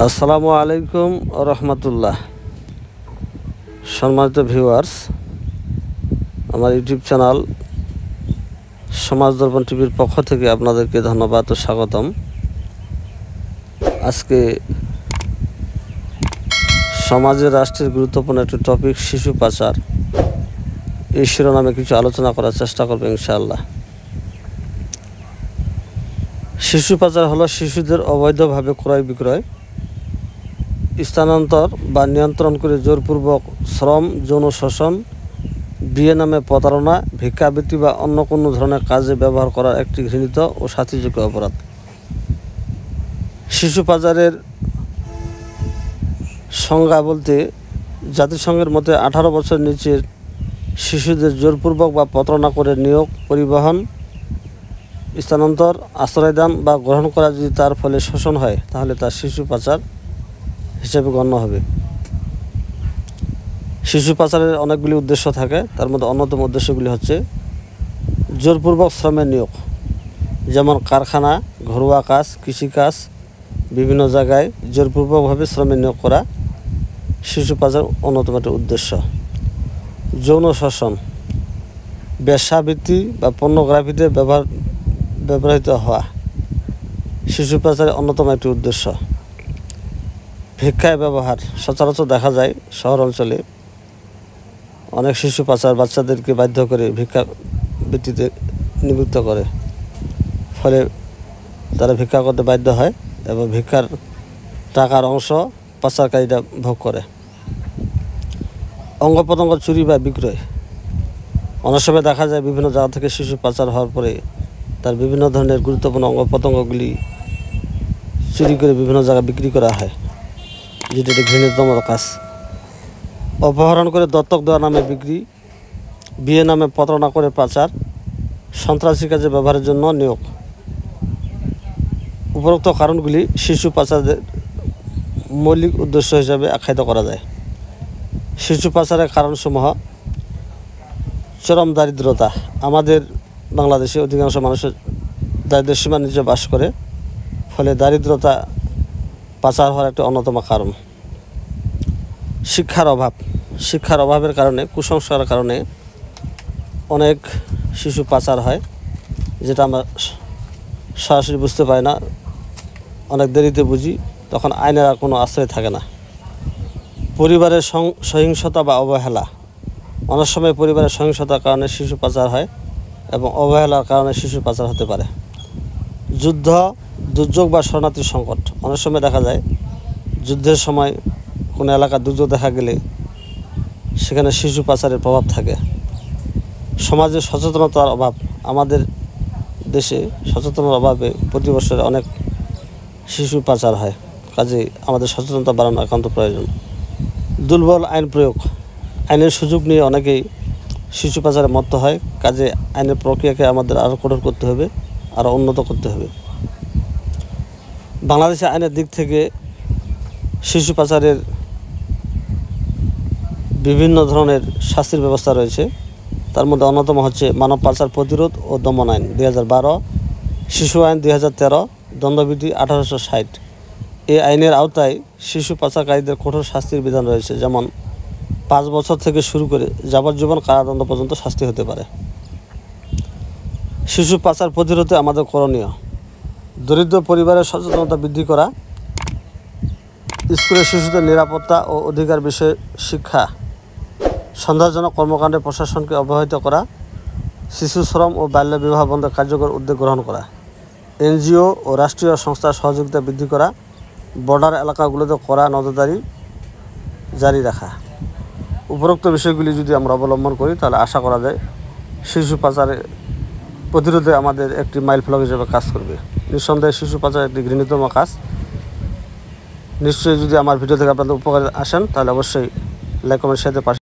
আসসালামু আলাইকুম রহমতুল্লাহ। সম্মানিত ভিউয়ার্স, আমার ইউটিউব চ্যানেল সমাজ দর্পণ টিভির পক্ষ থেকে আপনাদেরকে ধন্যবাদ ও স্বাগতম। আজকে সমাজের রাষ্ট্রের গুরুত্বপূর্ণ একটি টপিক শিশু পাচার, এই শিরোনামে কিছু আলোচনা করার চেষ্টা করব ইনশাআল্লাহ। শিশু পাচার হলো শিশুদের অবৈধভাবে ক্রয় বিক্রয়, স্থানান্তর বা নিয়ন্ত্রণ করে জোরপূর্বক শ্রম, যৌন শোষণ, বিয়ে নামে প্রতারণা, ভিক্ষাবৃত্তি বা অন্য কোনো ধরনের কাজে ব্যবহার করার একটি ঘৃণিত ও শাস্তিযোগ্য অপরাধ। শিশু পাচারের সংজ্ঞা বলতে জাতিসংঘের মতে 18 বছর নিচের শিশুদের জোরপূর্বক বা প্রতারণা করে নিয়োগ, পরিবহন, স্থানান্তর, আশ্রয়দান বা গ্রহণ করা যদি তার ফলে শোষণ হয়, তাহলে তা শিশু পাচার হিসেবে গণ্য হবে। শিশু পাচারের অনেকগুলি উদ্দেশ্য থাকে, তার মধ্যে অন্যতম উদ্দেশ্যগুলি হচ্ছে জোরপূর্বক শ্রমের নিয়োগ, যেমন কারখানা, ঘরোয়া কাজ, কৃষিকাজ, বিভিন্ন জায়গায় জোরপূর্বকভাবে শ্রমের নিয়োগ করা শিশু পাচার অন্যতম একটি উদ্দেশ্য। যৌন শোষণ, বেশ্যাবৃত্তি বা পর্নোগ্রাফিতে ব্যবহৃত হওয়া শিশু পাচারের অন্যতম একটি উদ্দেশ্য। ভিক্ষায় ব্যবহার, সচরাচর দেখা যায় শহর অঞ্চলে অনেক শিশু পাচার বাচ্চাদেরকে বাধ্য করে ভিক্ষাবৃত্তিতে নিযুক্ত করে, ফলে তারা ভিক্ষা করতে বাধ্য হয় এবং ভিক্ষার টাকার অংশ পাচারকারীরা ভোগ করে। অঙ্গ প্রত্যঙ্গ চুরি বা বিক্রয়, অনেক সময় দেখা যায় বিভিন্ন জায়গা থেকে শিশু পাচার হওয়ার পরে তার বিভিন্ন ধরনের গুরুত্বপূর্ণ অঙ্গ প্রত্যঙ্গগুলি চুরি করে বিভিন্ন জায়গায় বিক্রি করা হয়, যেটা একটি ঘৃণিততম কাজ। অপহরণ করে দত্তক দেওয়া নামে বিক্রি, বিয়ে নামে প্রতারণা করে পাচার, সন্ত্রাসী কাজে ব্যবহারের জন্য নিয়োগ। উপরোক্ত কারণগুলি শিশু পাচারের মৌলিক উদ্দেশ্য হিসাবে আখ্যায়িত করা যায়। শিশু পাচারের কারণসমূহ: চরম দারিদ্রতা, আমাদের বাংলাদেশে অধিকাংশ মানুষের দারিদ্র্যের সীমার নিচে বাস করে, ফলে দারিদ্রতা পাচার হওয়ার একটা অন্যতম কারণ। শিক্ষার অভাবের কারণে, কুসংস্কারের কারণে অনেক শিশু পাচার হয়, যেটা আমরা সরাসরি বুঝতে পারি না, অনেক দেরিতে বুঝি, তখন আইনের আর কোনো আশ্রয় থাকে না। পরিবারের সহিংসতা বা অবহেলা, অনেক সময় পরিবারের সহিংসতার কারণে শিশু পাচার হয় এবং অবহেলার কারণে শিশু পাচার হতে পারে। যুদ্ধ, দুর্যোগ বা শরণার্থী সংকট, অনেক সময় দেখা যায় যুদ্ধের সময় কোনো এলাকার দুর্যোগ দেখা গেলে সেখানে শিশু পাচারের প্রভাব থাকে। সমাজে সচেতনতার অভাব, আমাদের দেশে সচেতনতার অভাবে প্রতি বছর অনেক শিশু পাচার হয়, কাজে আমাদের সচেতনতা বাড়ানো একান্ত প্রয়োজন। দুর্বল আইন প্রয়োগ, আইনের সুযোগ নিয়ে অনেকেই শিশু পাচারে মত্ত হয়, কাজে আইনের প্রক্রিয়াকে আমাদের আরও কঠোর করতে হবে, আরও উন্নত করতে হবে। বাংলাদেশে আইনের দিক থেকে শিশু পাচারের বিভিন্ন ধরনের শাস্তির ব্যবস্থা রয়েছে, তার মধ্যে অন্যতম হচ্ছে মানব পাচার প্রতিরোধ ও দমন আইন 2012, শিশু আইন 2013, দণ্ডবিধি 1860। এই আইনের আওতায় শিশু পাচারকারীদের কঠোর শাস্তির বিধান রয়েছে, যেমন 5 বছর থেকে শুরু করে যাবজ্জীবন কারাদণ্ড পর্যন্ত শাস্তি হতে পারে। শিশু পাচার প্রতিরোধে আমাদের করণীয়: দরিদ্র পরিবারের সচেতনতা বৃদ্ধি করা, স্কুলে শিশুদের নিরাপত্তা ও অধিকার বিষয়ে শিক্ষা, সন্দেহজনক কর্মকাণ্ডে প্রশাসনকে অবহিত করা, শিশু শ্রম ও বাল্যবিবাহ বন্ধে কার্যকর উদ্যোগ গ্রহণ করা, এনজিও ও রাষ্ট্রীয় সংস্থার সহযোগিতা বৃদ্ধি করা, বর্ডার এলাকাগুলোতে কড়া নজরদারি জারি রাখা। উপরোক্ত বিষয়গুলি যদি আমরা অবলম্বন করি, তাহলে আশা করা যায় শিশু পাচারে প্রতিরোধে আমাদের একটি মাইলফলক হিসেবে কাজ করবে। নিঃসন্দেহে শিশু পাচার একটি ঘৃণিতম কাজ। নিশ্চয়ই যদি আমার ভিডিও থেকে আপনাদের উপকারে আসেন, তাহলে অবশ্যই লাইক, কমেন্ট, শেয়ার পাশে